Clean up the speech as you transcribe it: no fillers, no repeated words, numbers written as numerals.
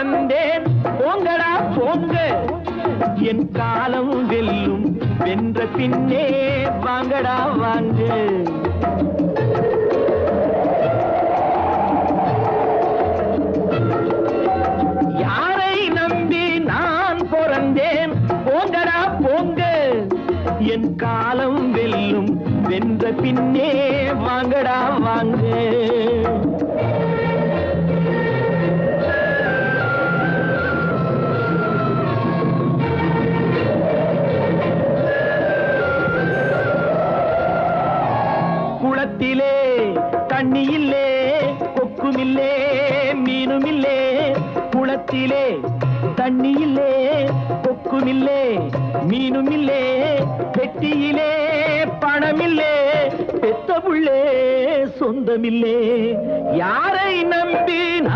பிறந்தேன் போங்கடா போங்க என் காலம் வெல்லும் வென்ற பின்னே வாங்கடா வாங்க யாரை நம்பி நான் பிறந்தேன் போங்கடா போங்க என் காலம் வெல்லும் வென்ற பின்னே வாங்கடா வாங்க குளத்திலே தண்ணி இல்லே கொக்குமில்லே மீனுமில்லே குளத்திலே தண்ணி இல்லே கொக்குமில்லே மீனுமில்லே பெட்டியிலே பணமில்லே பெத்த புள்ளே சொந்தமில்லே யாரை நம்பி